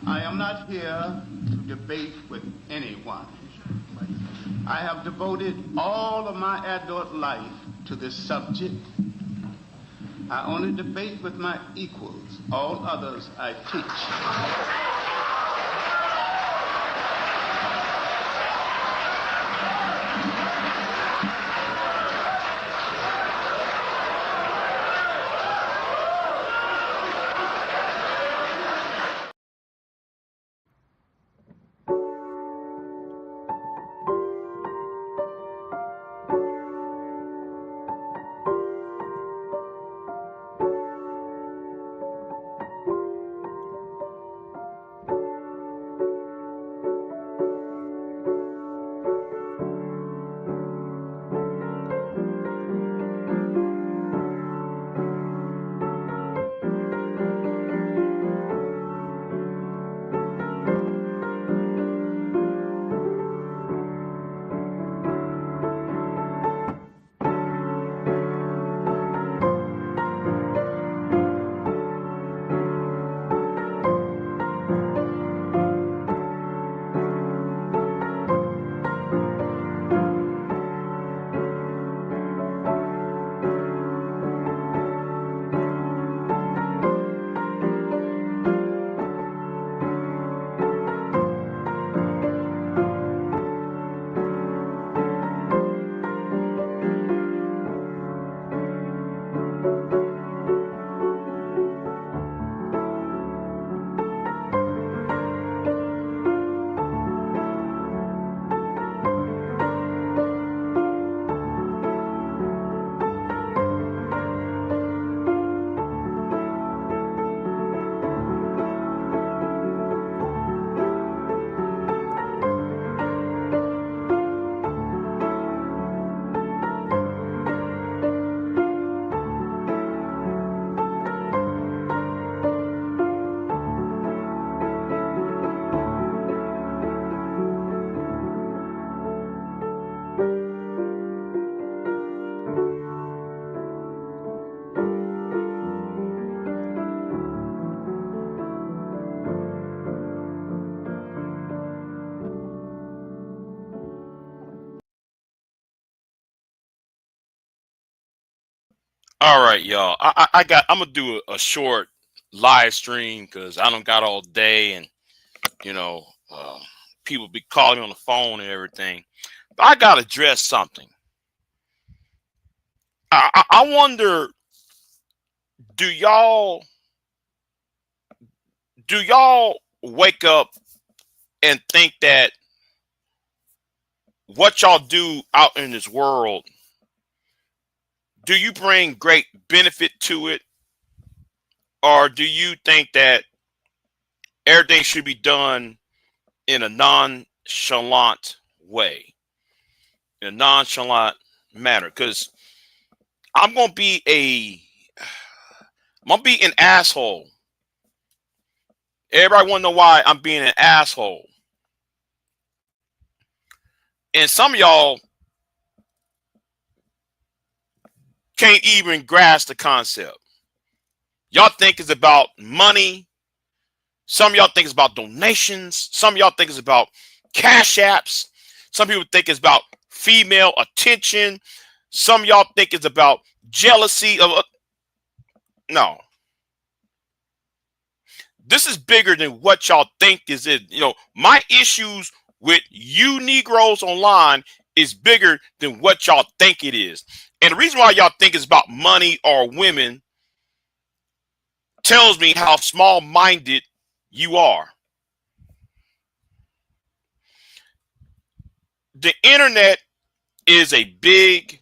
I am not here to debate with anyone. I have devoted all of my adult life to this subject. I only debate with my equals. All others I teach. All right, y'all. I'm gonna do a short live stream because I don't got all day, and you know, people be calling me on the phone and everything. But I gotta address something. I wonder, do y'all do y'all wake up and think that what y'all do out in this world, do you bring great benefit to it, or do you think that everything should be done in a nonchalant way, in a nonchalant manner? Because I'm gonna be an asshole. Everybody wanna know why I'm being an asshole. And some of y'all can't even grasp the concept. Y'all think it's about money. Some of y'all think it's about donations. Some of y'all think it's about cash apps. Some people think it's about female attention. Some of y'all think it's about jealousy of no. This is bigger than what y'all think is it. My issues with you Negroes online is bigger than what y'all think it is. And the reason why y'all think it's about money or women tells me how small-minded you are. The internet is a big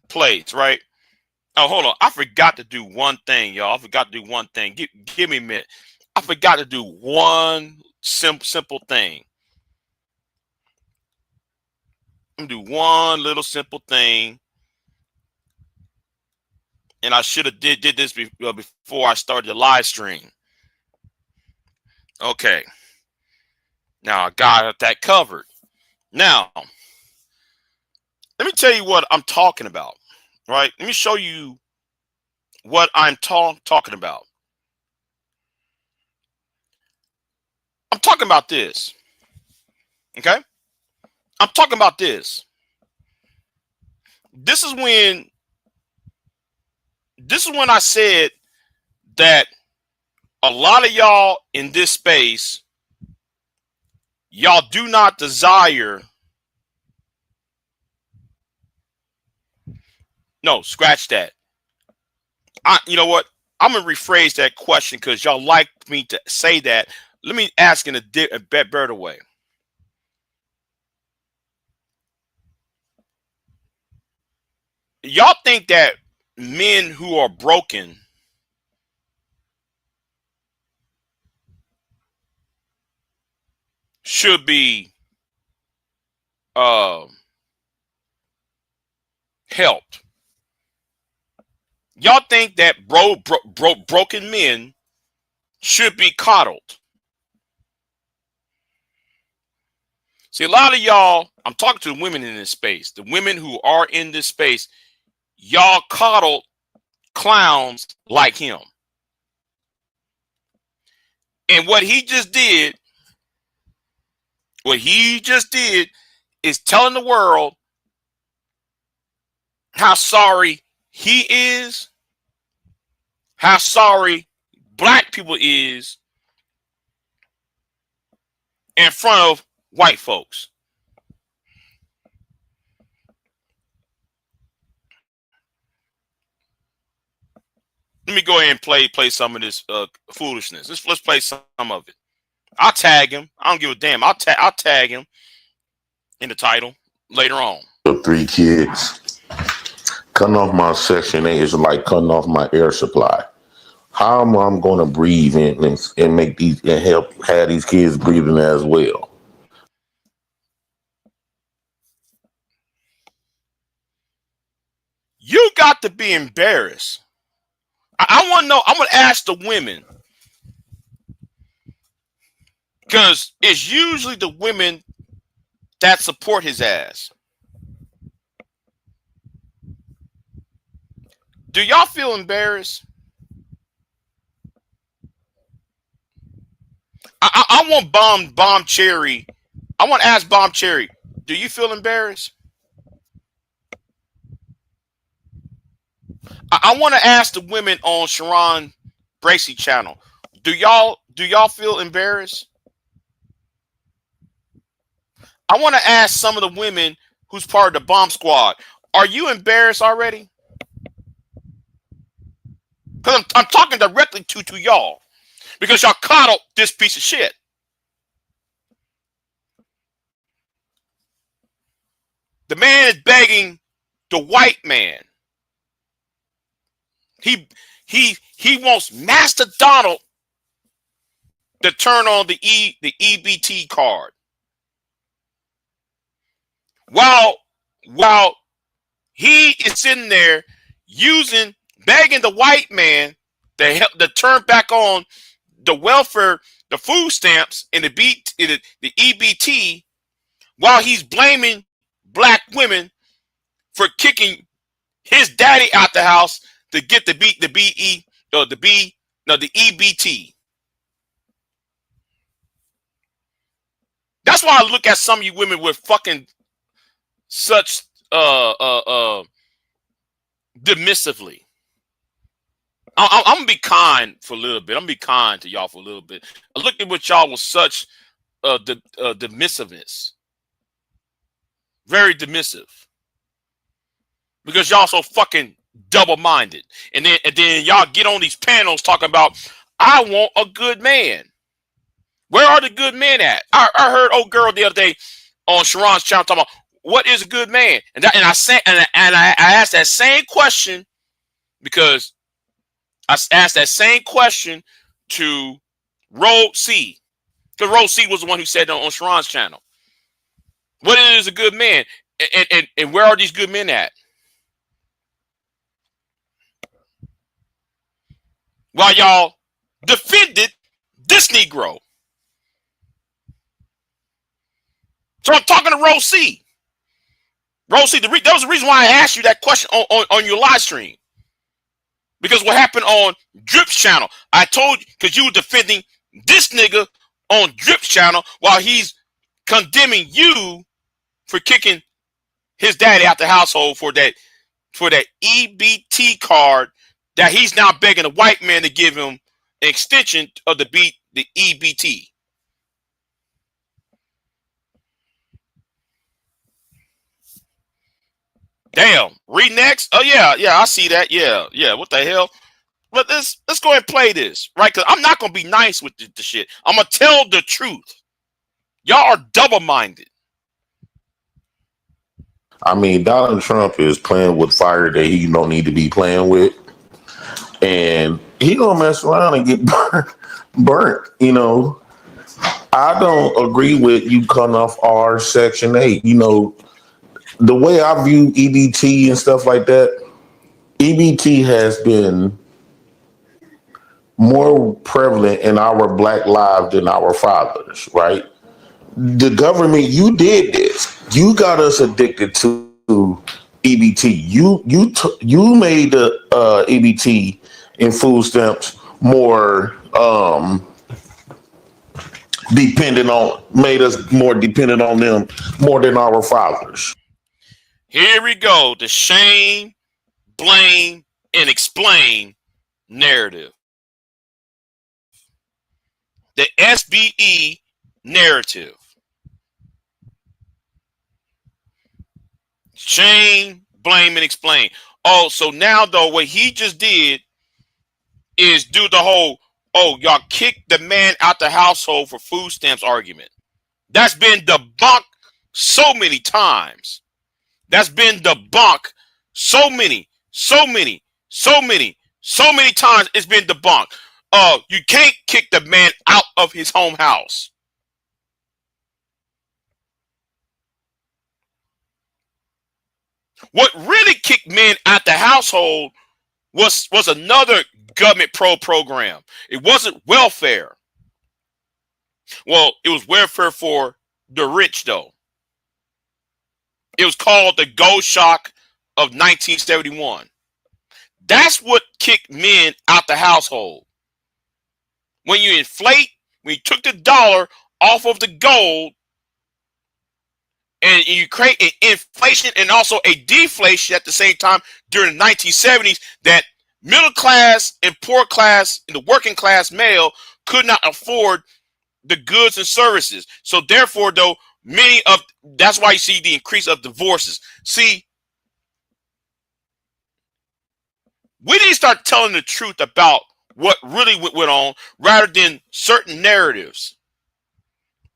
place, right? Oh, hold on. I forgot to do one thing, y'all. I forgot to do one thing. Give me a minute. I forgot to do one simple thing. I'm gonna do one little simple thing, and I should have did this before I started the live stream. Okay, now I got that covered. Now, let me tell you what I'm talking about. Right? Let me show you what I'm talking about. talking about this. Okay? I'm talking about this. This is when I said that a lot of y'all in this space, y'all do not desire. No, scratch that. You know what? I'm going to rephrase that question because y'all like me to say that. Let me ask in a better way. Y'all think that men who are broken should be helped? Y'all think that broken men should be coddled? See, a lot of y'all, I'm talking to the women in this space, the women who are in this space, y'all coddle clowns like him. And what he just did is telling the world how sorry he is, how sorry black people is in front of white folks. Let me go ahead and play some of this foolishness. Let's play some of it. I'll tag him. I don't give a damn. I'll tag him in the title later on. 3 kids. Cutting off my Section 8 is like cutting off my air supply. How am I going to breathe and make these and help have these kids breathing as well? You got to be embarrassed. I want to know. I'm going to ask the women, because it's usually the women that support his ass. Do y'all feel embarrassed? I want Bomb Cherry. I want to ask Bomb Cherry, do you feel embarrassed? I want to ask the women on Sharon Bracy channel, do y'all feel embarrassed? I want to ask some of the women who's part of the bomb squad, are you embarrassed already? Because I'm talking directly to y'all, because y'all coddled this piece of shit. The man is begging the white man. He wants Master Donald to turn on the EBT card. While he is sitting there begging the white man to turn back on the welfare, the food stamps, and the EBT, while he's blaming black women for kicking his daddy out the house to get the EBT. That's why I look at some of you women with fucking such dismissively. I'm gonna be kind for a little bit. I'm gonna be kind to y'all for a little bit. I look at what y'all with such dismissiveness, very dismissive, because y'all so fucking double-minded. And then y'all get on these panels talking about, I want a good man. Where are the good men at? I heard old girl the other day on Sharon's channel talking about, what is a good man? And I asked that same question, because I asked that same question to Road C, because Road C was the one who said on Sharon's channel, what is a good man? And where are these good men at? While y'all defended this Negro. So I'm talking to Road C. Road C, that was the reason why I asked you that question on your live stream. Because what happened on Drip's channel, I told you, because you were defending this nigga on Drip Channel while he's condemning you for kicking his daddy out the household for that EBT card that he's now begging a white man to give him an extension of the EBT. Damn. Read next. Oh yeah, I see that. Yeah. What the hell? But let's go ahead and play this, right? Because I'm not gonna be nice with the shit. I'm gonna tell the truth. Y'all are double-minded. I mean, Donald Trump is playing with fire that he don't need to be playing with, and he gonna mess around and get burnt. You know, I don't agree with you cutting off our Section 8. You know, the way I view EBT and stuff like that, EBT has been more prevalent in our black lives than our fathers, right? The government, you did this. You got us addicted to EBT. You made the EBT and food stamps more made us more dependent on them more than our fathers. Here we go. The shame, blame, and explain narrative. The SBE narrative. Shame, blame, and explain. Oh, so now though, what he just did is do the whole, oh, y'all kicked the man out the household for food stamps argument. That's been debunked so many times. That's been debunked so many times. It's been debunked. You can't kick the man out of his home house. What really kicked men out the household was another government program. It wasn't welfare. Well, it was welfare for the rich, though. It was called the Gold Shock of 1971. That's what kicked men out the household. When you inflate, when you took the dollar off of the gold, and you create an inflation and also a deflation at the same time during the 1970s, that middle class and poor class and the working class male could not afford the goods and services. So therefore, though, that's why you see the increase of divorces. See, we need to start telling the truth about what really went on rather than certain narratives.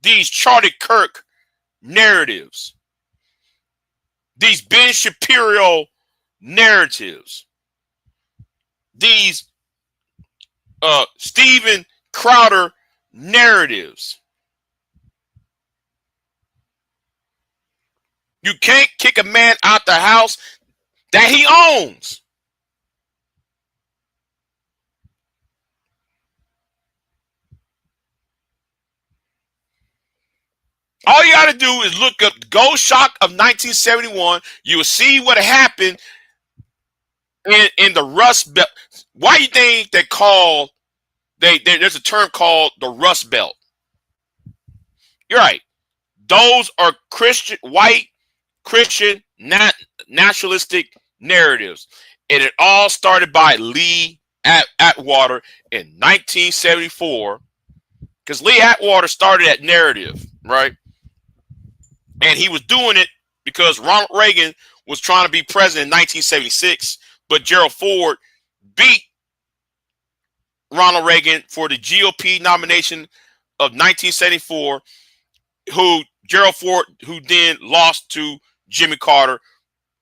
These Charlie Kirk narratives. These Ben Shapiro narratives. These Steven Crowder narratives. You can't kick a man out the house that he owns. All you got to do is look up Gold Shock of 1971. You will see what happened in the Rust Belt. Why do you think there's a term called the Rust Belt? You're right. Those are white Christian nationalistic narratives. And it all started by Lee Atwater in 1974. Because Lee Atwater started that narrative, right? And he was doing it because Ronald Reagan was trying to be president in 1976, but Gerald Ford beat Ronald Reagan for the GOP nomination of 1974, Gerald Ford, who then lost to Jimmy Carter,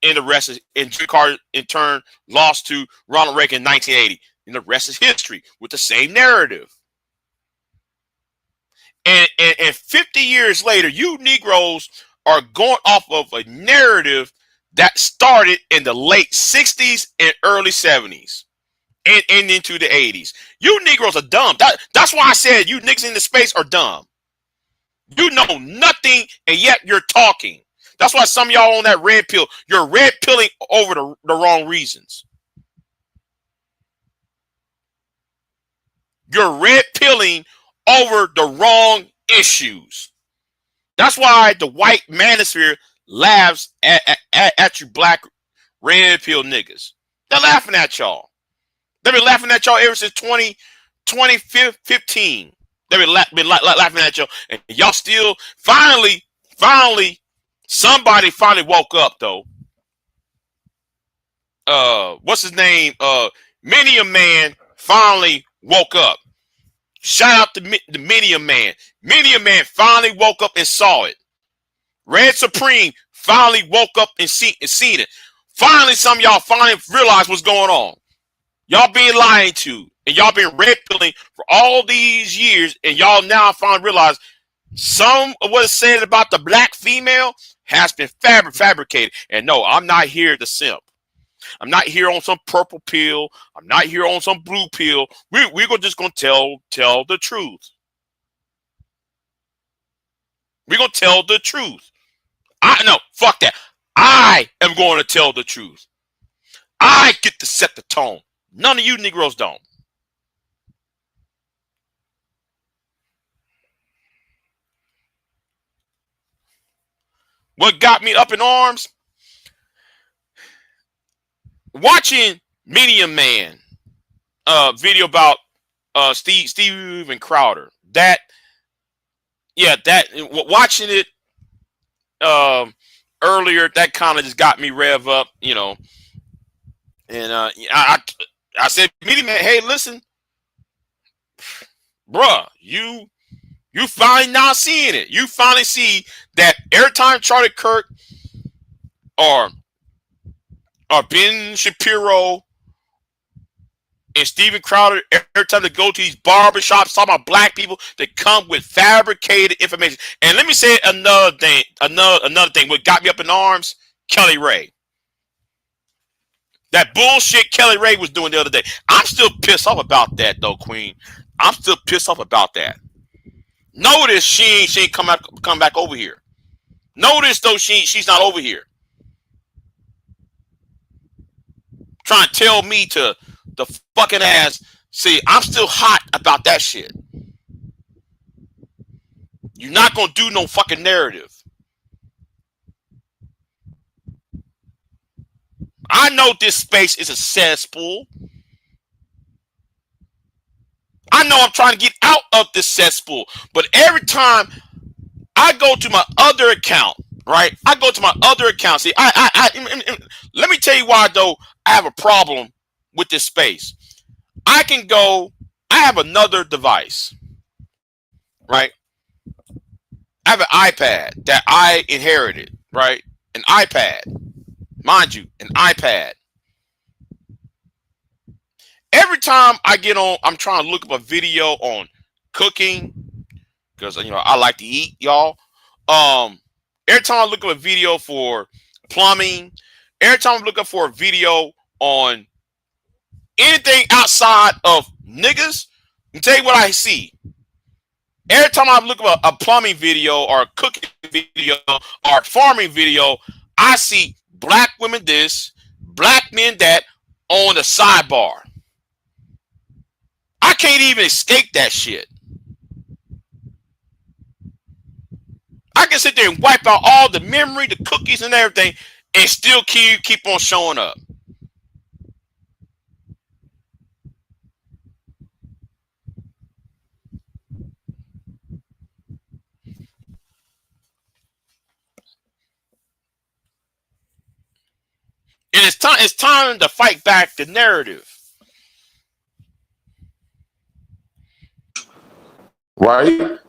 and Jimmy Carter in turn lost to Ronald Reagan in 1980. And the rest is history with the same narrative. And 50 years later, you Negroes are going off of a narrative that started in the late 60s and early 70s and into the 80s. You Negroes are dumb. That's why I said you niggas in the space are dumb. You know nothing, and yet you're talking. That's why some of y'all on that red pill. You're red pilling over the wrong reasons. You're red pilling over the wrong issues. That's why the white manosphere laughs at you black red pill niggas. They're laughing at y'all. They've been laughing at y'all ever since 2015. They've been laughing at y'all. And y'all still finally, somebody finally woke up though. What's his name? Minium Man finally woke up. Shout out to the Minium Man. Minium Man finally woke up and saw it. Red Supreme finally woke up and seen it. Finally, some of y'all finally realized what's going on. Y'all being lied to, and y'all been red pilling for all these years, and y'all now finally realize some of what is said about the black female has been fabricated. And no, I'm not here to simp. I'm not here on some purple pill. I'm not here on some blue pill. We're just gonna tell the truth. We're gonna tell the truth. Fuck that. I am going to tell the truth. I get to set the tone. None of you Negroes don't. What got me up in arms? Watching Medium Man video about Steve and Crowder. Watching it earlier, that kind of just got me rev up, you know. And I said, Medium Man, hey, listen, bruh, you finally not seeing it. You finally see that every time Charlie Kirk or Ben Shapiro and Steven Crowder, every time they go to these barbershops talking about black people, they come with fabricated information. And let me say another thing. What got me up in arms? Kelly Ray. That bullshit Kelly Ray was doing the other day. I'm still pissed off about that, though, Queen. I'm still pissed off about that. Notice she ain't come back over here. Notice though she's not over here. Trying to tell me to the fucking ass. See, I'm still hot about that shit. You're not gonna do no fucking narrative. I know this space is a cesspool. I know I'm trying to get out of this cesspool, but every time I go to my other account, right? I go to my other account. See, let me tell you why though I have a problem with this space. I have another device, right? I have an iPad that I inherited, right? An iPad, mind you, an iPad. Every time I get on, I'm trying to look up a video on cooking because I like to eat, y'all. Every time I look up a video for plumbing, every time I look up for a video on anything outside of niggas, I'll tell you what I see. Every time I look up a plumbing video or a cooking video or a farming video, I see black women this, black men that on the sidebar. I can't even escape that shit. I can sit there and wipe out all the memory, the cookies and everything, and still keep on showing up. And it's time to fight back the narrative. Right?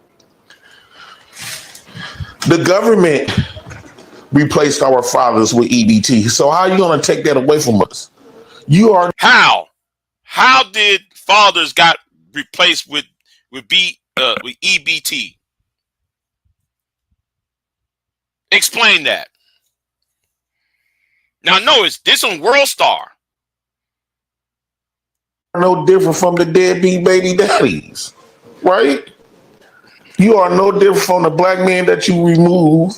The government replaced our fathers with EBT. So how are you going to take that away from us? You are How did fathers got replaced with EBT? Explain that. Now, notice this on World Star. no different from the deadbeat baby daddies, right? You are no different from the black men that you remove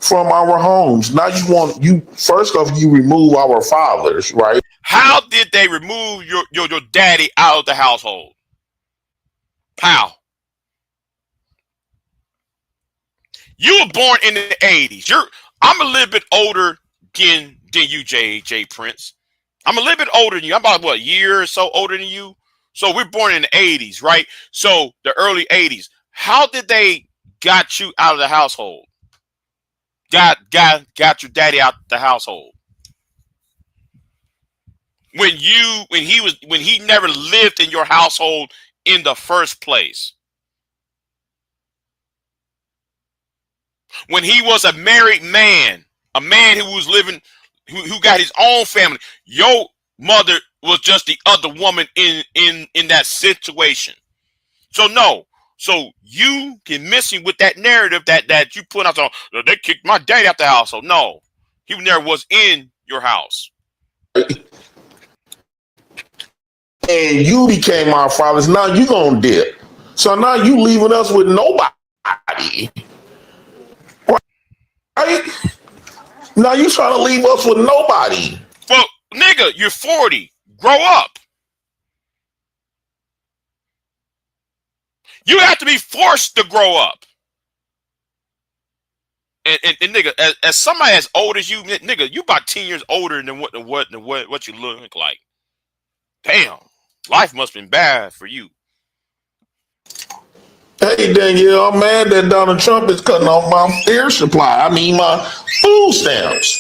from our homes. Now first off, you remove our fathers, right? How did they remove your daddy out of the household? How? You were born in the 80s. I'm a little bit older than you, J Prince. I'm a little bit older than you. I'm about what, a year or so older than you. So we're born in the 80s, right? So the early 80s. How did they got you out of the household? Got your daddy out the household. When he never lived in your household in the first place. When he was a married man, a man who was living, who got his own family. Your mother was just the other woman in that situation. So no. So you can miss him with that narrative that you put out. So they kicked my daddy out the house. So no, he never was in your house. And you became our fathers. Now you gonna dip. So now you leaving us with nobody. Right? Now you trying to leave us with nobody. Well, nigga, you're 40. Grow up. You have to be forced to grow up. And nigga, as somebody as old as you, nigga, you about 10 years older than what you look like. Damn, life must have been bad for you. Hey Danielle, I'm mad that Donald Trump is cutting off my air supply. I mean my food stamps.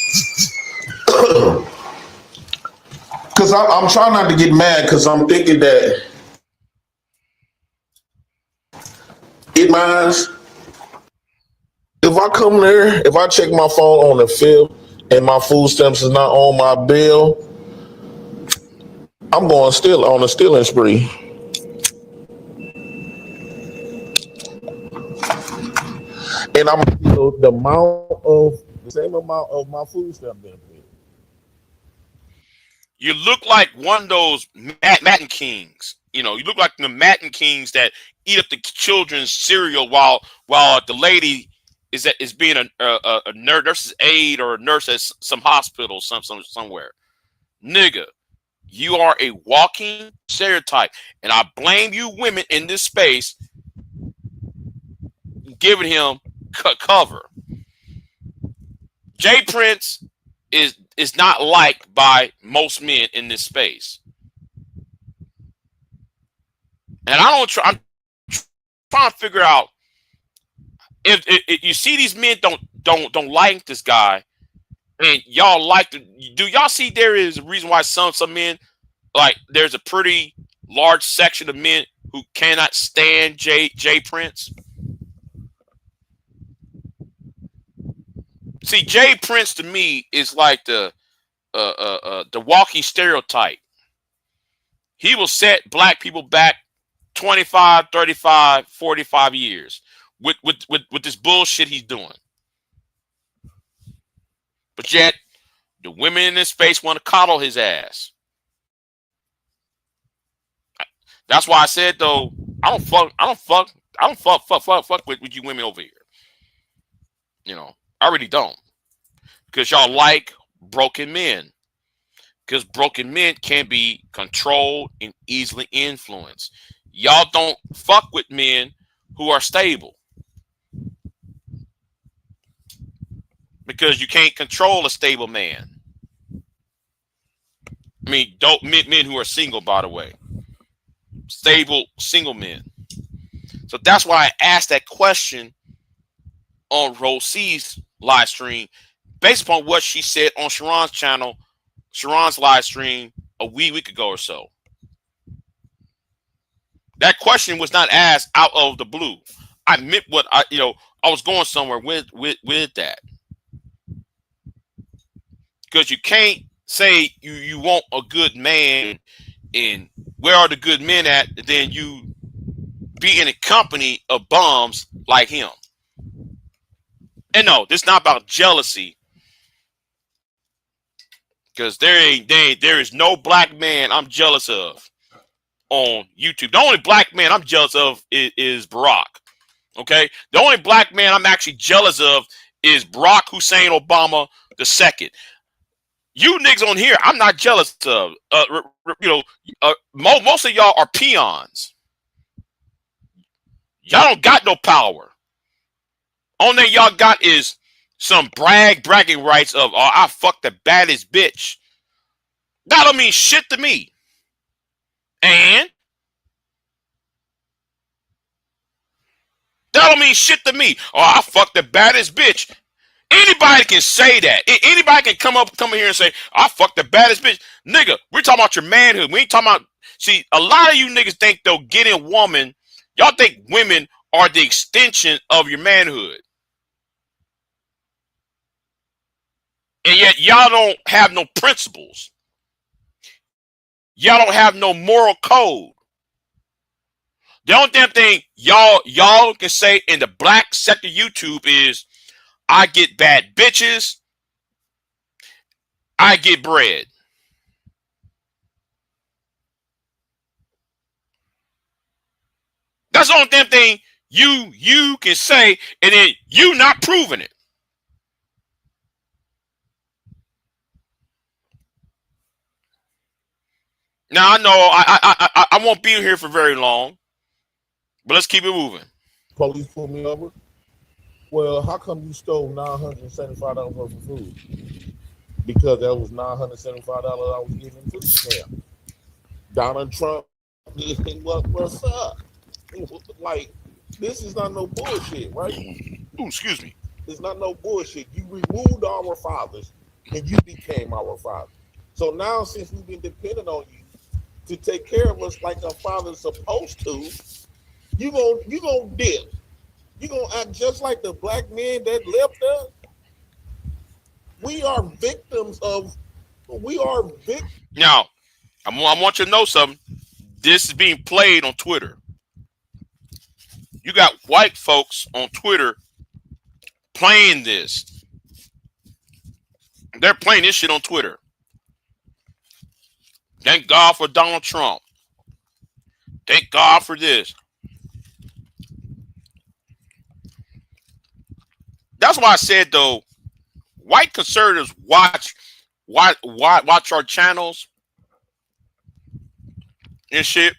Because I'm trying not to get mad because I'm thinking that it minds. If I come there, if I check my phone on the 5th and my food stamps is not on my bill, I'm going still on a stealing spree. And I'm the same amount of my food stamp benefit. You look like one of those Matin Kings. You know, you look like the Matin Kings that eat up the children's cereal while the lady is being a nurse's aide or a nurse at some hospital somewhere. Nigga, you are a walking stereotype, and I blame you women in this space giving him cover. J Prince is not liked by most men in this space, and I'm trying to figure out if you see these men don't like this guy, and y'all like to. Do y'all see there is a reason why some men, like, there's a pretty large section of men who cannot stand J Prince? See, J Prince to me is like the walking stereotype. He will set black people back 25, 35, 45 years with this bullshit he's doing. But yet, the women in this space want to coddle his ass. That's why I said, though, I don't fuck with you women over here. You know, I really don't. Because y'all like broken men. Because broken men can be controlled and easily influenced. Y'all don't fuck with men who are stable. Because you can't control a stable man. I mean, men who are single, by the way. Stable single men. So that's why I asked that question on Rosie's live stream, based upon what she said on Sharon's channel, Sharon's live stream a week ago or so. That question was not asked out of the blue. I meant what I was going somewhere with that. Because you can't say you want a good man and where are the good men at, then you be in a company of bums like him. And no, this is not about jealousy. Because there is no black man I'm jealous of on YouTube. The only black man I'm jealous of is Barack. Okay? The only black man I'm actually jealous of is Barack Hussein Obama II. You niggas on here, I'm not jealous of. Most of y'all are peons. Y'all don't got no power. Only thing y'all got is some bragging rights of, oh, I fucked the baddest bitch. That don't mean shit to me. And that don't mean shit to me. Oh, I fucked the baddest bitch. Anybody can say that. Anybody can come in here and say, I fucked the baddest bitch. Nigga, we're talking about your manhood. We ain't talking about, see, a lot of you niggas think they'll get in woman. Y'all think women are the extension of your manhood. And yet y'all don't have no principles. Y'all don't have no moral code. The only damn thing y'all can say in the black sector YouTube is, I get bad bitches, I get bread. That's the only damn thing you can say, and then you not proving it. Now I know I won't be here for very long, but let's keep it moving. Police pulled me over. Well, how come you stole $975 worth of food? Because that was $975 I was getting in food stamp. Donald Trump, what's up? Like, this is not no bullshit, right? Ooh, excuse me. It's not no bullshit. You removed our fathers and you became our father. So now, since we've been dependent on you to take care of us like our father's supposed to, you gonna dip. You gonna act just like the black men that left us. We are victims. Now, I want you to know something. This is being played on Twitter. You got white folks on Twitter playing this. They're playing this shit on Twitter. Thank God for Donald Trump. Thank God for this. That's why I said, though, white conservatives watch our channels and shit,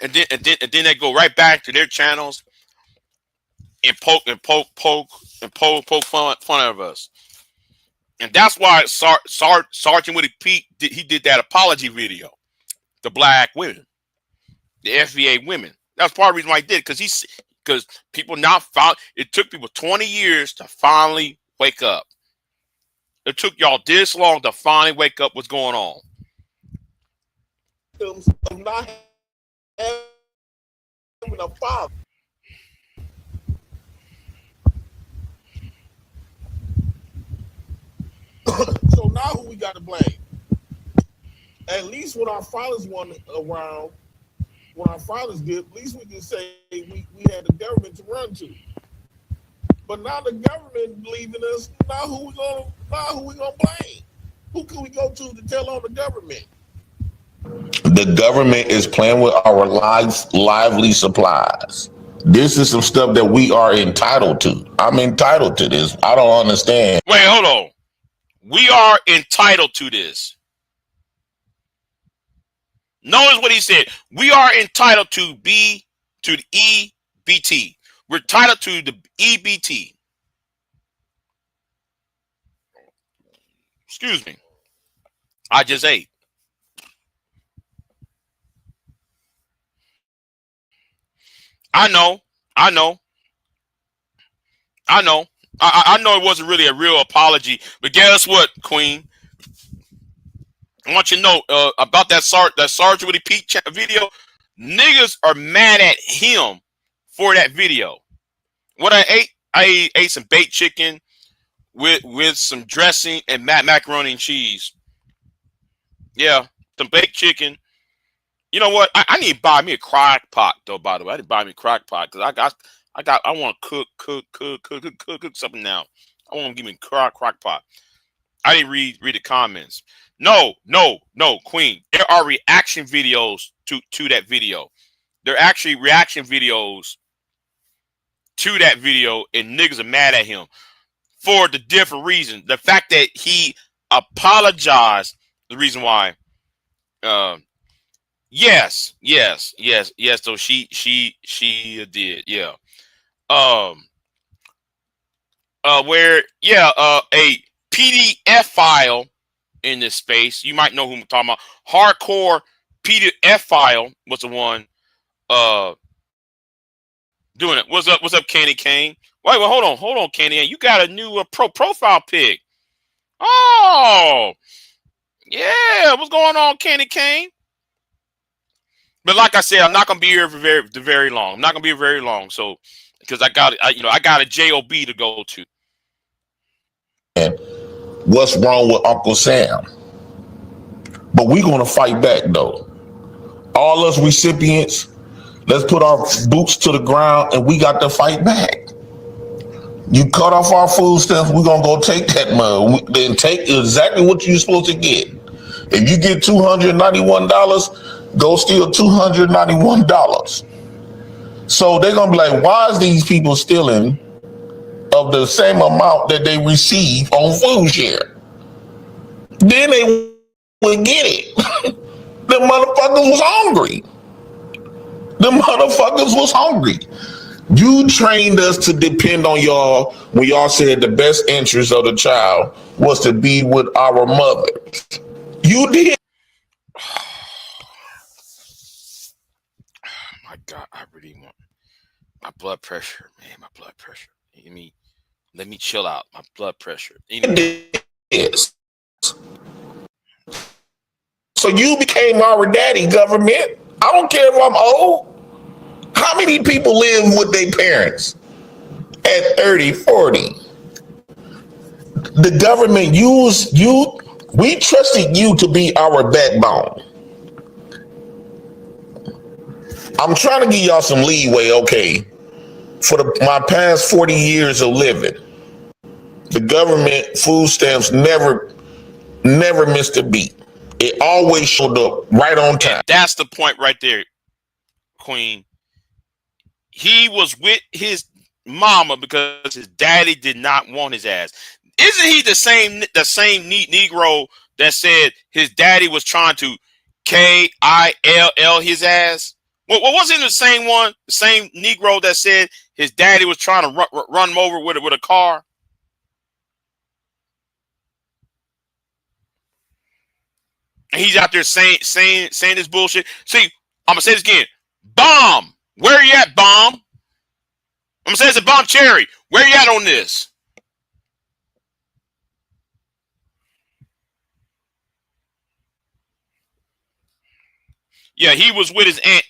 and then they go right back to their channels and poke fun of us. And that's why Sergeant Willie Pete did that apology video to black women, the FBA women. That's part of the reason why he did, because people now found it took people 20 years to finally wake up. It took y'all this long to finally wake up what's going on. Of not having a father. So now who we got to blame? At least when our fathers weren't around, when our fathers did, at least we can say we had the government to run to. But now the government leaving us. Now who we gonna blame? Who can we go to tell on the government? The government is playing with our lively supplies. This is some stuff that we are entitled to. I'm entitled to this. I don't understand. Wait, hold on. We are entitled to this. Notice what he said. We are entitled to the EBT. We're entitled to the EBT. Excuse me. I just ate. I know. I know it wasn't really a real apology, but guess what, Queen? I want you to know about that Sergeant Willie Pete video. Niggas are mad at him for that video. What I ate some baked chicken with some dressing and macaroni and cheese. Yeah, some baked chicken. You know what? I need to buy me a crock pot though. By the way, I need to buy me a crock pot because I want to cook something now. I want to give me a crock pot. I didn't read the comments. No, Queen. There are reaction videos to that video. There are actually reaction videos to that video, and niggas are mad at him for the different reasons. The fact that he apologized, the reason why. Yes. So she did, yeah. where a PDF file in this space. You might know who I'm talking about. Hardcore PDF file was the one doing it. What's up, Candy Kane? Wait, hold on, Candy. You got a new profile pic. Oh, yeah. What's going on, Candy Kane? But like I said, I'm not gonna be here for very long. I'm not gonna be here very long. So because I got a job to go to. And what's wrong with Uncle Sam? But we're gonna fight back though. All us recipients, let's put our boots to the ground and we got to fight back. You cut off our food stamps, we're gonna go take that money. Then take exactly what you're supposed to get. If you get $291, go steal $291. So they're gonna be like, why is these people stealing of the same amount that they receive on food share? Then they would get it. The motherfuckers was hungry. You trained us to depend on y'all when y'all said the best interest of the child was to be with our mothers. You did. My God, I really want my blood pressure, man. My blood pressure. Let me chill out. My blood pressure. Yes. So you became our daddy, government. I don't care if I'm old. How many people live with their parents at 30, 40? The government used you. We trusted you to be our backbone. I'm trying to give y'all some leeway, okay? For my past 40 years of living, the government food stamps never missed a beat. It always showed up right on time. And that's the point right there, Queen. He was with his mama because his daddy did not want his ass. Isn't he the same Negro that said his daddy was trying to kill his ass? Well, wasn't the same one, the same Negro that said his daddy was trying to run him over with a car? And he's out there saying this bullshit. See, I'm gonna say this again. Bomb, where you at, Bomb? I'm gonna say it's a Bomb Cherry. Where you at on this? Yeah, he was with his aunt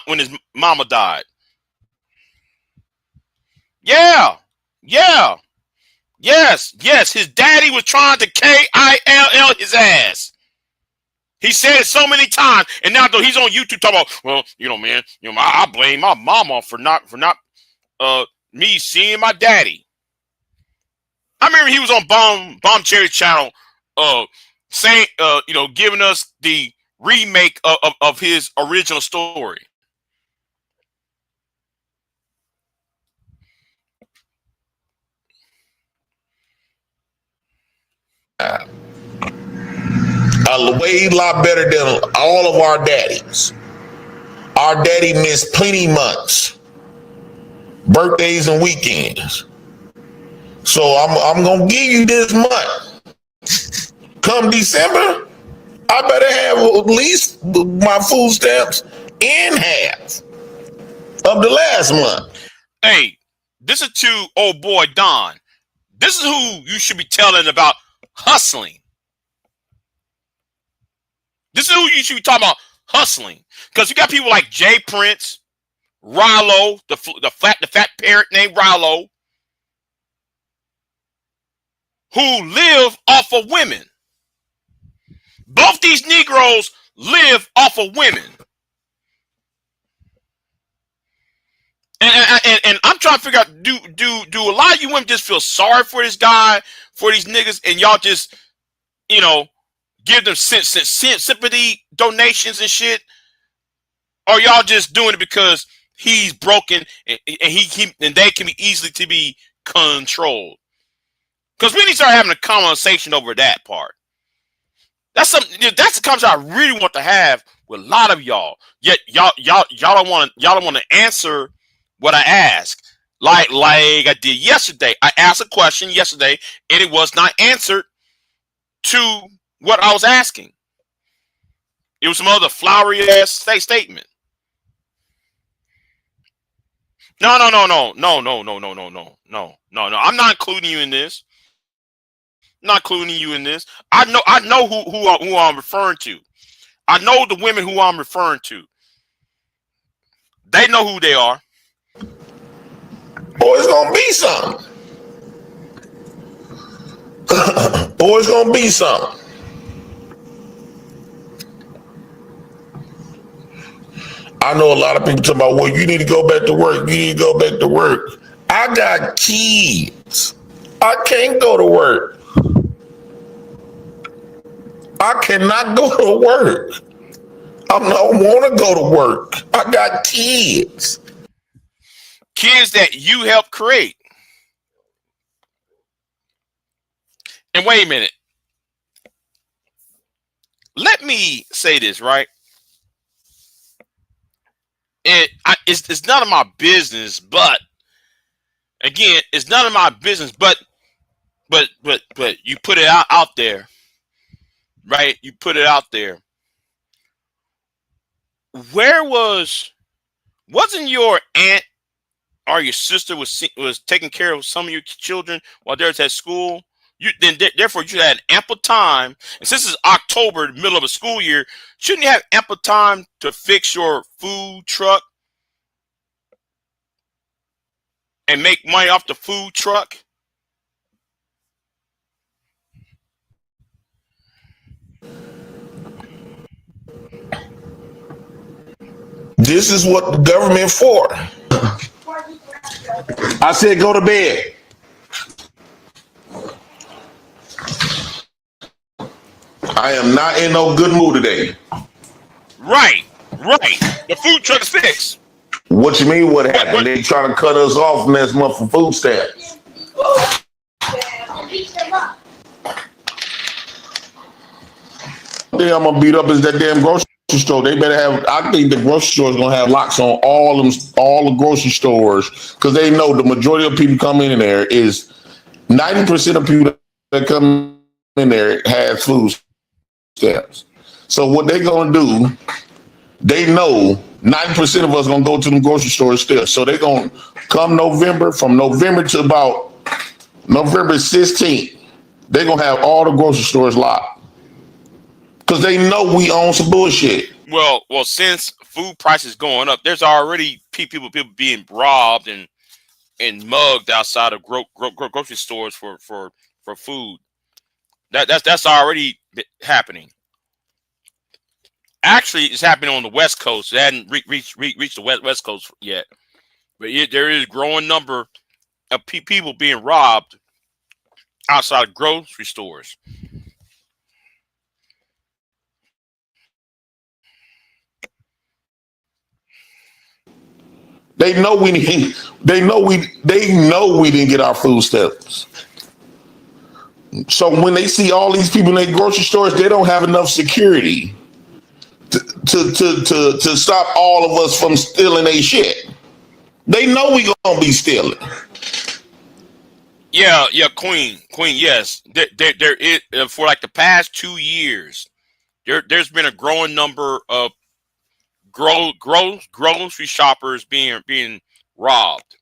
when his mama died. Yeah. Yes. His daddy was trying to kill his ass. He said it so many times, and now though he's on YouTube talking about, well, man, I blame my mama for not me seeing my daddy. I remember he was on Bomb Cherry's channel, saying, giving us the remake of his original story. A way lot better than all of our daddies. Our daddy missed plenty months, birthdays and weekends. So I'm gonna give you this month. Come December, I better have at least my food stamps in half of the last month. Hey, this is to old boy Don. This is who you should be telling about hustling. This is who you should be talking about hustling. Because you got people like Jay Prince, Rollo, the fat parrot named Rollo, who live off of women. Both these Negroes live off of women. And I'm trying to figure out, do a lot of you women just feel sorry for this guy, for these niggas, and y'all just, give them sympathy donations and shit? Or y'all just doing it because he's broken and they can be easily to be controlled? Because we need to start having a conversation over that part. That's the conversation I really want to have with a lot of y'all. Yet y'all don't want to answer what I ask. like I did yesterday. I asked a question yesterday, and it was not answered to what I was asking. It was some other flowery ass statement. No. I'm not including you in this. Not including you in this. I know who I'm referring to. I know the women who I'm referring to. They know who they are. Boy, it's gonna be something. Boy, it's gonna be something. I know a lot of people talk about, well, you need to go back to work. You need to go back to work. I got kids. I can't go to work. I cannot go to work. I don't want to go to work. I got kids. Kids that you helped create. And wait a minute. Let me say this, right? It's none of my business, but again, it's none of my business, but you put it out there, right? You put it out there. Where wasn't your aunt or your sister was taking care of some of your children while they're at school? Therefore you had ample time, and since it's October, the middle of a school year, shouldn't you have ample time to fix your food truck and make money off the food truck? This is what the government for. I said go to bed. I am not in no good mood today. Right. The food truck is fixed. What you mean what happened? They trying to cut us off next month for food stamps. Thing I'm gonna beat up is that damn grocery store. They better have. I think the grocery store is gonna have locks on all the grocery stores, because they know the majority of people come in there is 90% of people that come in there has food stamps. So what they gonna do? They know 90% of us gonna go to the grocery store still. So they gonna come November, from November to about November 16th, they gonna have all the grocery stores locked. Because they know we own some bullshit. Well, since food prices going up, there's already people being robbed and mugged outside of grocery stores for food. That's already happening. Actually, it's happening on the West Coast. It hadn't reached the West Coast yet, but there is a growing number of people being robbed outside of grocery stores. They know we didn't get our food stamps. So when they see all these people in their grocery stores, they don't have enough security to stop all of us from stealing their shit. They know we gonna be stealing. Yeah, Queen, yes. There is, for like the past 2 years, there's been a growing number of grocery shoppers being robbed.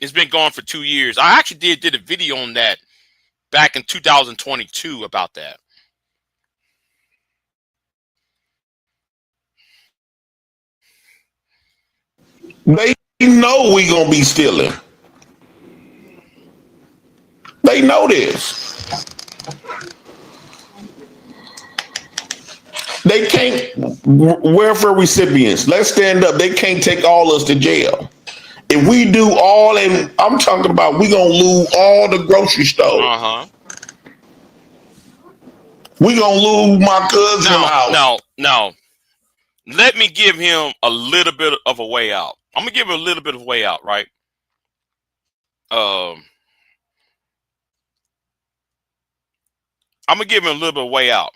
It's been going for 2 years. I actually did a video on that back in 2022 about that. They know we gonna be stealing. They know this. They can't, welfare recipients, let's stand up. They can't take all us to jail. If we do all, and I'm talking about, we gonna lose all the grocery stores. We gonna lose my cousin's house. No. Let me give him a little bit of a way out. I'm gonna give him a little bit of a way out, right? I'm gonna give him a little bit of a way out.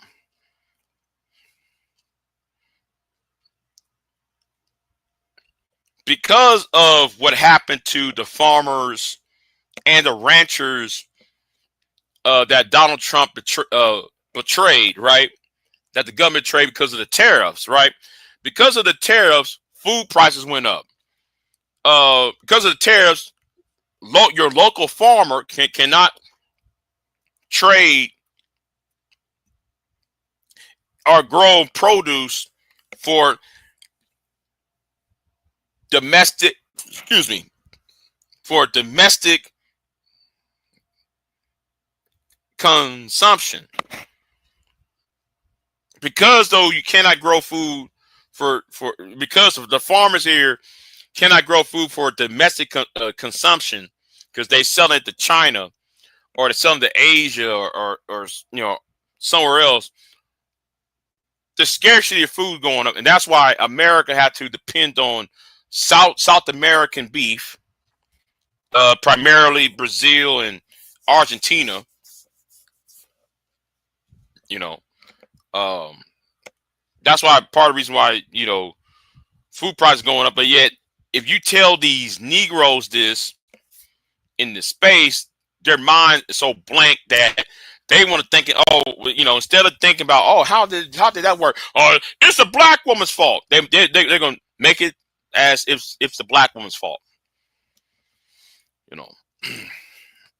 because of what happened to the farmers and the ranchers that Donald Trump betrayed, right? That the government betrayed because of the tariffs, right? Because of the tariffs, food prices went up. Because of the tariffs, your local farmer cannot trade or grow produce for domestic, excuse me, for domestic consumption. Because though you cannot grow food for because of the farmers here cannot grow food for domestic consumption because they sell it to China or they sell it to Asia or somewhere else. The scarcity of food going up, and that's why America had to depend on South American beef, primarily Brazil and Argentina. You know, um, that's why part of the reason why food prices going up. But yet, if you tell these Negroes this in the space, their mind is so blank that they want to think, oh, instead of thinking about, oh, how did that work? Oh, it's a black woman's fault. They're gonna make it as if it's the black woman's fault.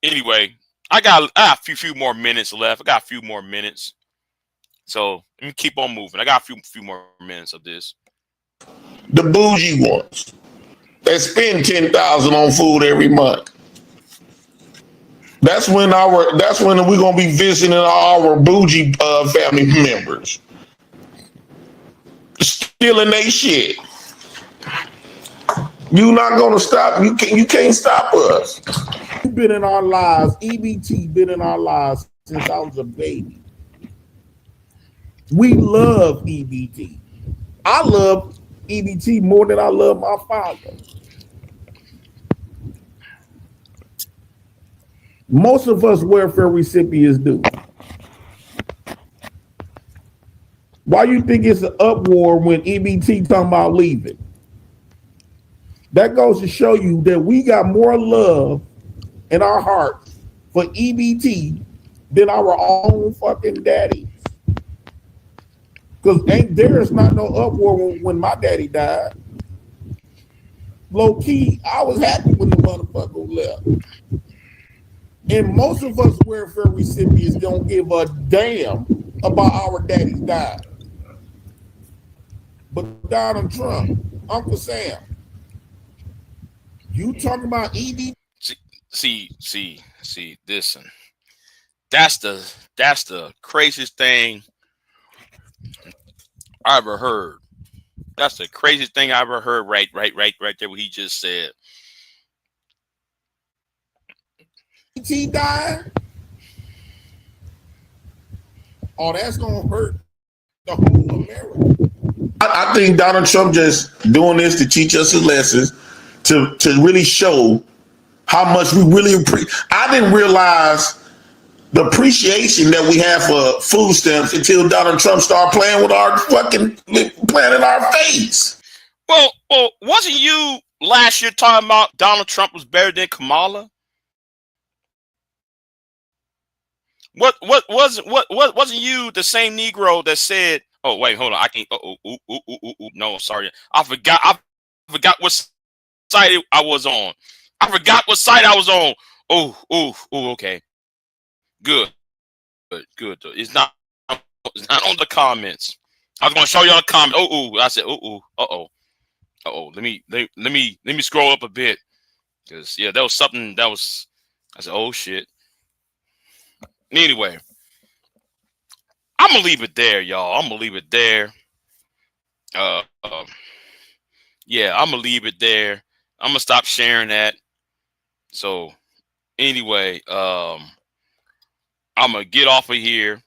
Anyway, I got a few more minutes left. I got a few more minutes, so let me keep on moving. I got a few more minutes of this. The bougie ones that spend $10,000 on food every month. That's when we're gonna be visiting our bougie family members, stealing their shit. You're not gonna stop. You can't stop us. You've been in our lives. EBT been in our lives since I was a baby. We love EBT. I love EBT more than I love my father. Most of us welfare recipients do. Why you think it's an uproar when EBT talking about leaving? That goes to show you that we got more love in our hearts for EBT than our own fucking daddies. Because there's not no uproar when my daddy died. Low key, I was happy when the motherfucker left. And most of us welfare recipients don't give a damn about our daddies dying. But Donald Trump, Uncle Sam, you talking about EBT? See, listen. That's the craziest thing I ever heard. That's the craziest thing I ever heard. Right there. What he just said. He died. Oh, that's gonna hurt the whole America. I think Donald Trump just doing this to teach us a lesson, to really show how much we really appreciate. I didn't realize the appreciation that we have for food stamps until Donald Trump started playing with our fucking playing in our face. Well, wasn't you last year talking about Donald Trump was better than Kamala? What wasn't you the same Negro that said? Oh wait, hold on. I can't. No, sorry. I forgot what site I was on. I forgot what site I was on. Okay. Good. It's not on the comments. I was gonna show y'all the comment. I said, Let me scroll up a bit. Because yeah, that was something that was I said, oh shit. Anyway, I'm gonna leave it there, y'all. I'm gonna leave it there. Yeah, I'm gonna leave it there. I'm gonna stop sharing that. So anyway, I'm gonna get off of here.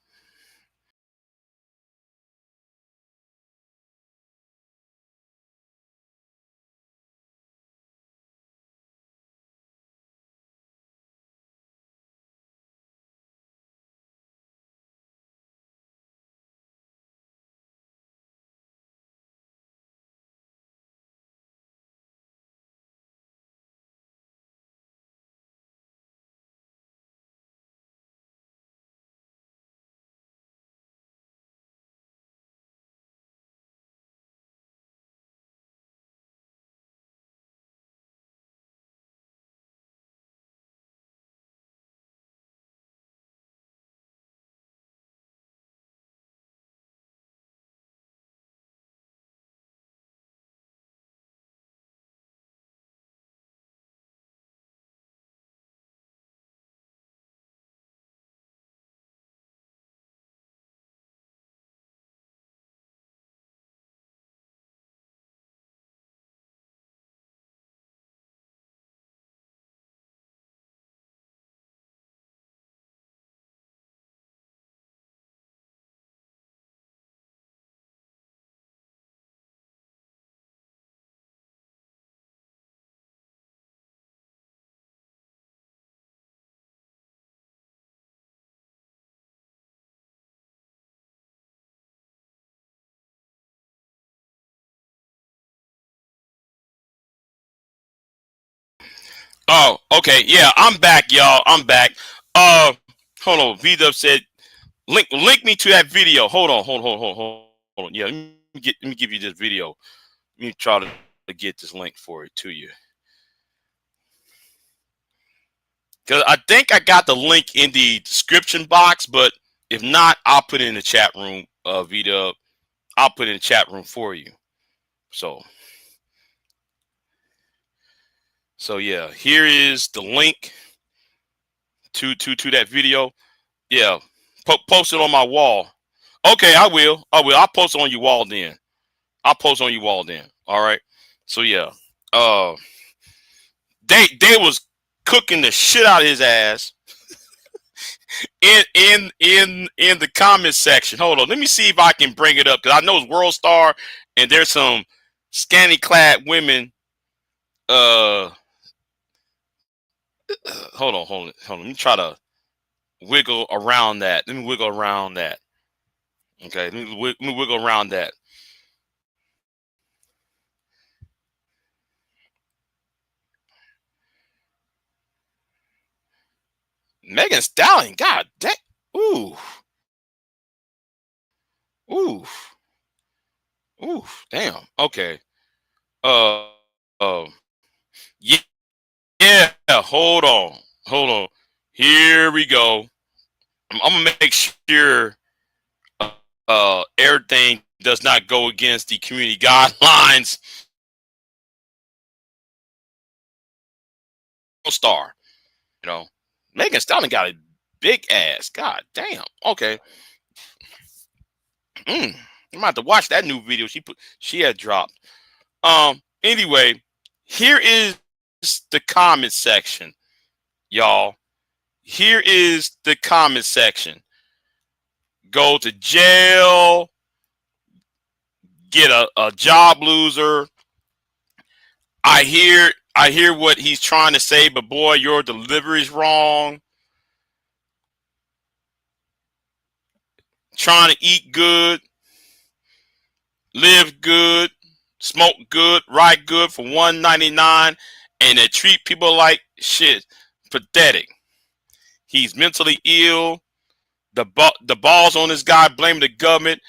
Oh, okay. Yeah, I'm back, y'all. I'm back. Hold on. V-Dub said, link me to that video. Hold on. Hold on. Yeah, let me give you this video. Let me try to get this link for it to you. Because I think I got the link in the description box, but if not, I'll put it in the chat room, V-Dub. I'll put it in the chat room for you. So yeah, here is the link to that video. Yeah, post it on my wall. Okay, I will. I'll post it on your wall then. All right. So yeah, uh, they was cooking the shit out of his ass in the comment section. Hold on, let me see if I can bring it up because I know it's World Star and there's some scanty clad women. Hold on. Let me try to wiggle around that. Let me wiggle around that. Okay, let me wiggle around that. Megan Stallion, God damn. Ooh. Ooh. Ooh. Damn. Okay. Uh, uh yeah, yeah. Hold on. Here we go. I'm gonna make sure everything does not go against the community guidelines. Star, you know, Megan Stallion got a big ass. God damn. Okay. I'm gonna have to watch that new video she had dropped. Anyway, here is the comment section, y'all. Here is the comment section. Go to jail, get a job loser. I hear what he's trying to say, but boy, your delivery is wrong. Trying to eat good, live good, smoke good, ride good for $1.99, and they treat people like shit. Pathetic. He's mentally ill. The balls on this guy blaming the government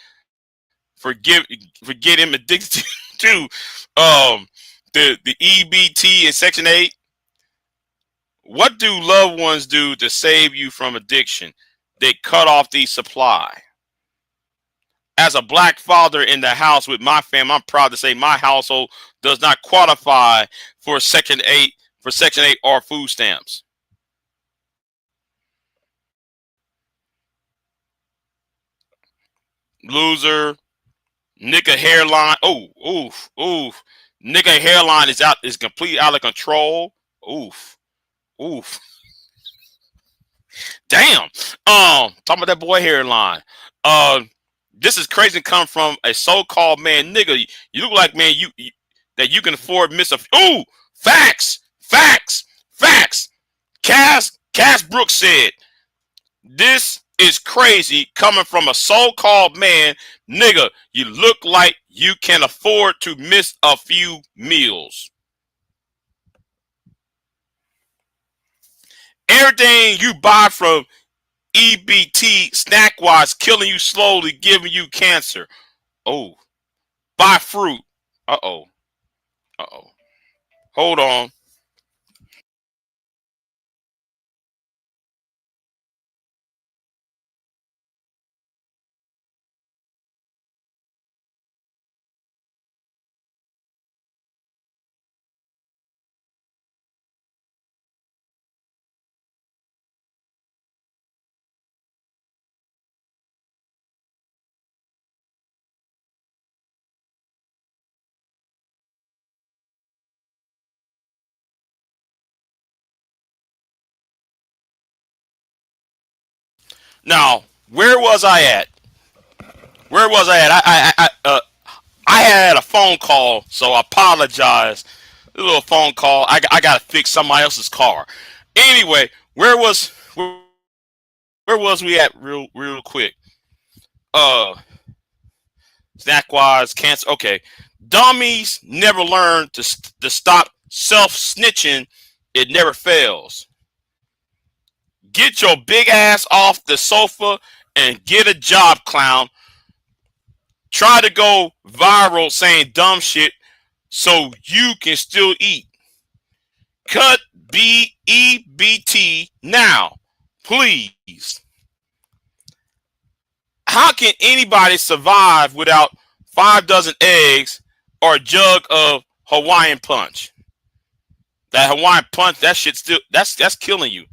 for get him addicted to the EBT and Section 8. What do loved ones do to save you from addiction? They cut off the supply. As a black father in the house with my family, I'm proud to say my household does not qualify for Section 8 or food stamps. Loser, nigga hairline. Oh, oof. Nigga hairline is completely out of control. Oof. Damn. Talking about that boy hairline. This is crazy to come from a so-called man, nigga. You look like, man, you that you can afford miss a. Ooh, facts. Cass Brooks said, "This is crazy coming from a so-called man, nigga. You look like you can afford to miss a few meals. Everything you buy from EBT snack-wise killing you slowly, giving you cancer. Oh, buy fruit. Uh-oh. Hold on. Now, where was I at? I had a phone call, so I apologize. A little phone call. I gotta fix somebody else's car. Anyway, where was we at real quick? Snack wise, cancer. Okay, dummies never learn to stop self snitching It never fails. Get your big ass off the sofa and get a job, clown. Try to go viral saying dumb shit so you can still eat. Cut BEBT now, please. How can anybody survive without 5 dozen eggs or a jug of Hawaiian punch? That Hawaiian punch, that shit still, that's killing you.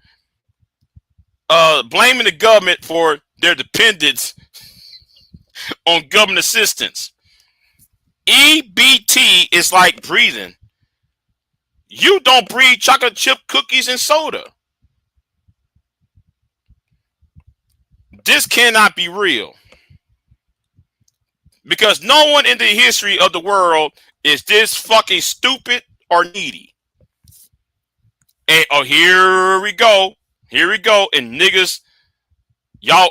Blaming the government for their dependence on government assistance. EBT is like breathing. You don't breathe chocolate chip cookies and soda. This cannot be real. Because no one in the history of the world is this fucking stupid or needy. And oh, here we go. Here we go. And niggas, y'all,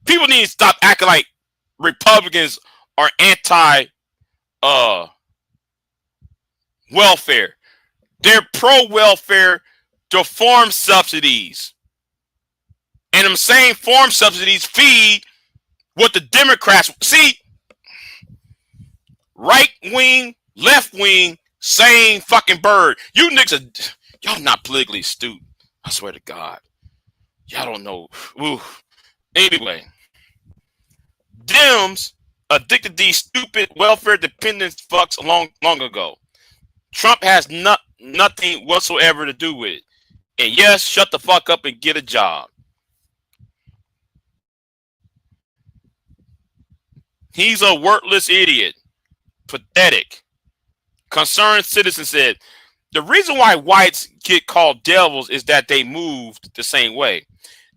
people need to stop acting like Republicans are anti welfare. They're pro-welfare to farm subsidies. And them same farm subsidies feed what the Democrats see. Right wing, left wing, same fucking bird. You niggas, y'all not politically astute. I swear to God. Y'all don't know. Ooh. Anyway. Dems addicted these stupid welfare dependent fucks long ago. Trump has nothing whatsoever to do with it. And yes, shut the fuck up and get a job. He's a worthless idiot. Pathetic. Concerned citizen said, the reason why whites get called devils is that they moved the same way.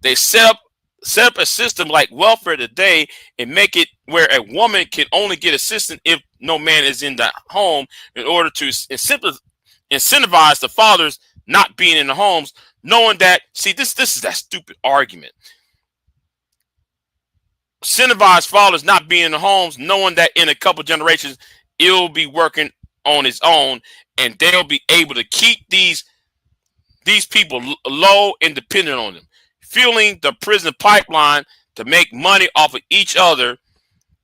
They set up a system like welfare today and make it where a woman can only get assistance if no man is in the home in order to incentivize the fathers not being in the homes, knowing that, see, this is that stupid argument. Incentivize fathers not being in the homes, knowing that in a couple generations, it'll be working on its own and they'll be able to keep these people low and dependent on them. Fueling the prison pipeline to make money off of each other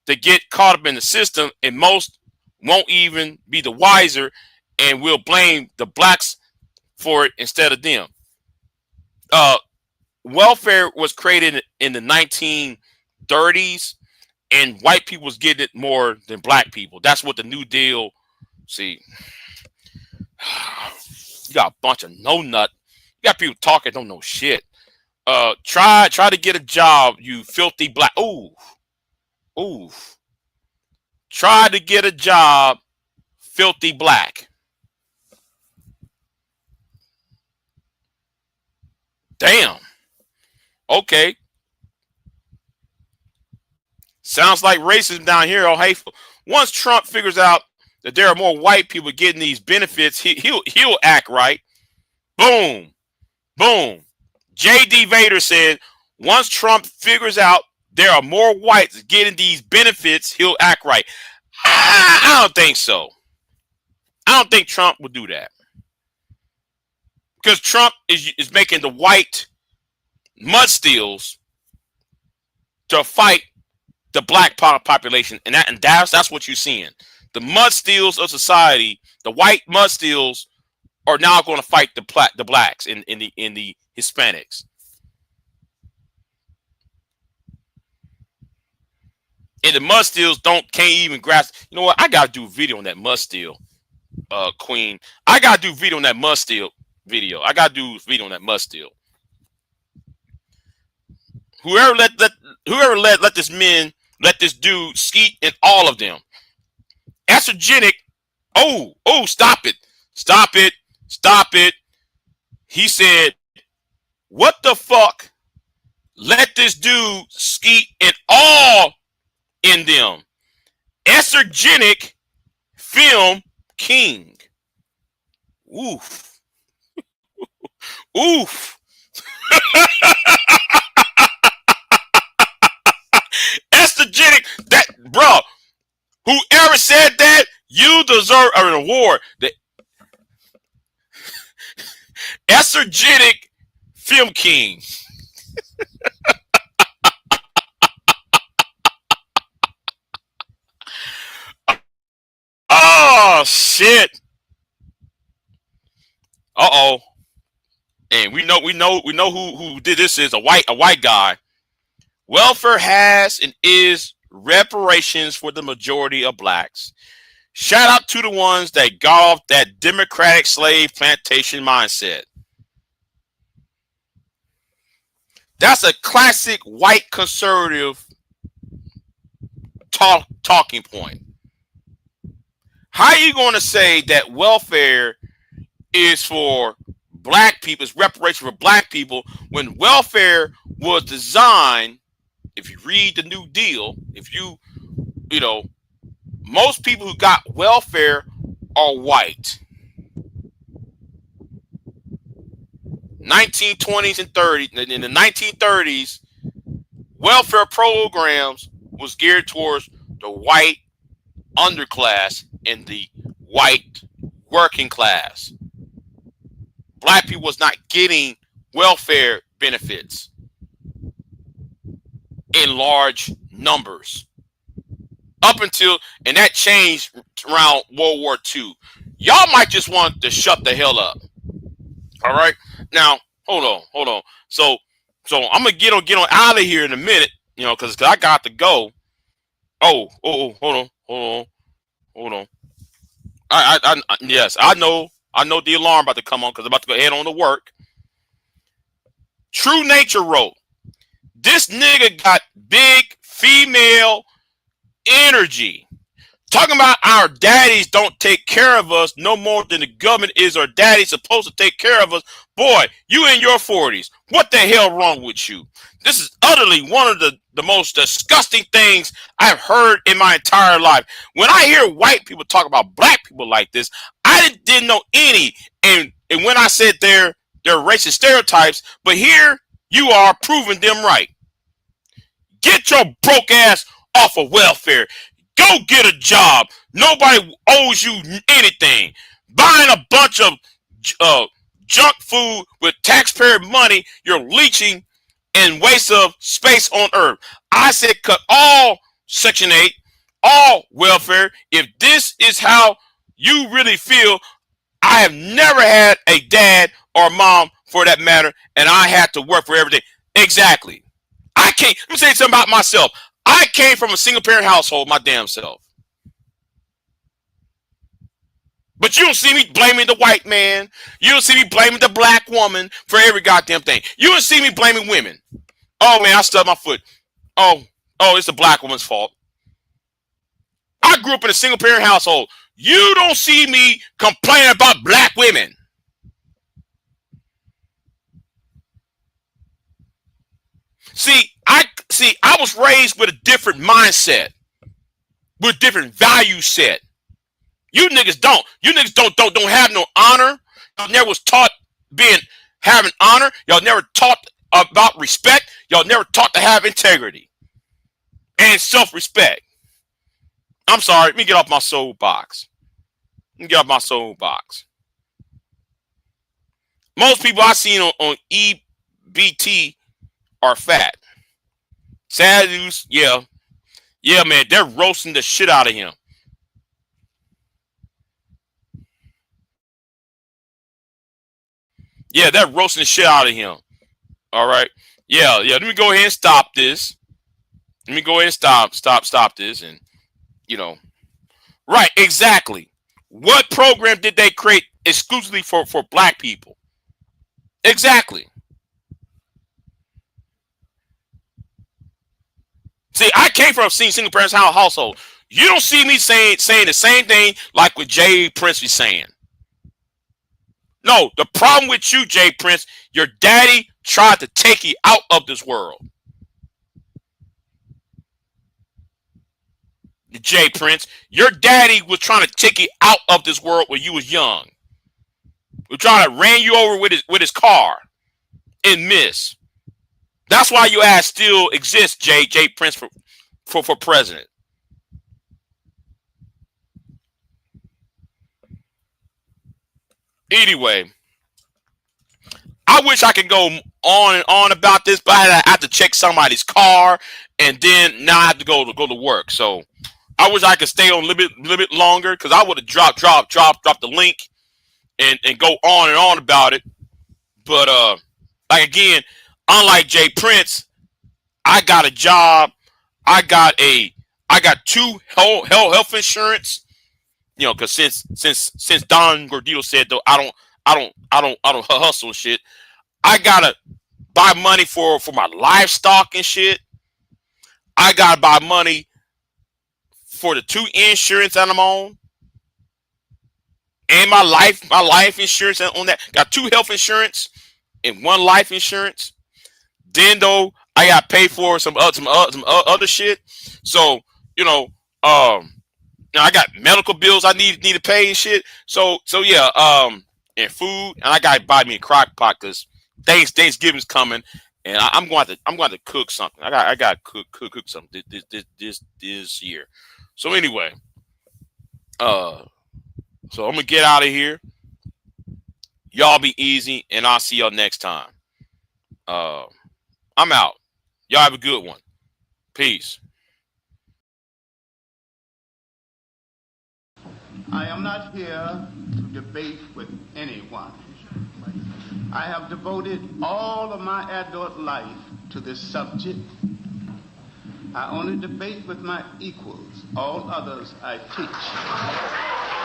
to get caught up in the system, and most won't even be the wiser and will blame the blacks for it instead of them. Welfare was created in the 1930s, and white people was getting it more than black people. That's what the New Deal. See, you got a bunch of no nut. You got people talking don't know shit. Try to get a job, you filthy black. Ooh. Try to get a job, filthy black. Damn. Okay. Sounds like racism down here. Oh, hateful. Once Trump figures out that there are more white people getting these benefits, he'll act right. Boom. Boom. J.D. Vader said, once Trump figures out there are more whites getting these benefits, he'll act right. I don't think so. I don't think Trump would do that. Because Trump is making the white mudsteels to fight the black population. And that's what you're seeing. The mudsteels of society, the white mudsteels, are now going to fight the blacks in the Hispanics. And the mudsteels can't even grasp. You know what? I gotta do a video on that mudsteel, Queen. I gotta do a video on that mudsteel video. I gotta do a video on that mudsteel. Whoever let this dude skeet in all of them. Estrogenic. Oh, stop it. He said, what the fuck? Let this dude skeet in all in them. Estrogenic film king. Oof. Oof. Estrogenic, that, bro, whoever said that, you deserve an award. Estrogenic Film King. Oh shit. Uh-oh. And we know who did this is a white guy. Welfare has and is reparations for the majority of blacks. Shout out to the ones that got off that democratic slave plantation mindset. That's a classic white conservative talking point. How are you going to say that welfare is for black people, is reparation for black people, when welfare was designed, if you read the New Deal, you know, most people who got welfare are white. 1920s and 30s. In the 1930s, welfare programs was geared towards the white underclass and the white working class. Black people was not getting welfare benefits in large numbers up until, and that changed around World War II. Y'all might just want to shut the hell up. All right, now hold on. So I'm gonna get on out of here in a minute, because I got to go. Oh, hold on. Yes, I know the alarm about to come on because I'm about to go head on to work. True Nature wrote, this nigga got big female energy. Talking about our daddies don't take care of us no more than the government is our daddy supposed to take care of us. Boy, you in your 40s. What the hell wrong with you? This is utterly one of the most disgusting things I've heard in my entire life. When I hear white people talk about black people like this, I didn't know any. And when I said they're racist stereotypes, but here you are proving them right. Get your broke ass off of welfare. Go get a job. Nobody owes you anything. Buying a bunch of junk food with taxpayer money, you're leeching and waste of space on earth. I said cut all Section 8, all welfare. If this is how you really feel, I have never had a dad or mom for that matter, and I had to work for everything. Exactly. I can't. Let me say something about myself. I came from a single parent household, my damn self. But you don't see me blaming the white man. You don't see me blaming the black woman for every goddamn thing. You don't see me blaming women. Oh man, I stubbed my foot. Oh, it's the black woman's fault. I grew up in a single parent household. You don't see me complaining about black women. I was raised with a different mindset, with a different value set. You niggas don't. You niggas don't have no honor. Y'all never was taught having honor. Y'all never taught about respect. Y'all never taught to have integrity and self-respect. I'm sorry. Let me get off my soapbox. Most people I seen on EBT are fat. Sad news, yeah, man, they're roasting the shit out of him. Yeah, they're roasting the shit out of him. All right. Yeah. Let me go ahead and stop this. Stop this. And, right, exactly. What program did they create exclusively for black people? Exactly. See, I came from a single parents household. You don't see me saying the same thing like what Jay Prince was saying. No, the problem with you, Jay Prince, your daddy tried to take you out of this world. Jay Prince, your daddy was trying to take you out of this world when you was young. We're trying to ran you over with his car and miss. That's why your ass still exists, Jay Prince, for president. Anyway, I wish I could go on and on about this, but I have to check somebody's car, and then now I have to go to work. So I wish I could stay on a little bit longer, because I would have dropped the link and go on and on about it. But like again, unlike Jay Prince, I got a job. I got two health insurance. You know, because since Don Gordillo said though, I don't hustle and shit. I gotta buy money for my livestock and shit. I gotta buy money for the 2 insurance that I'm on, and my life insurance on that. Got 2 health insurance and 1 life insurance. Then though, I got to pay for some other shit. So I got medical bills I need to pay and shit. So yeah, and food, and I got to buy me a crock pot because Thanksgiving's coming, and I'm going to cook something. I got to cook something this year. So anyway, so I'm gonna get out of here. Y'all be easy, and I'll see y'all next time. I'm out. Y'all have a good one. Peace. I am not here to debate with anyone. I have devoted all of my adult life to this subject. I only debate with my equals. All others I teach.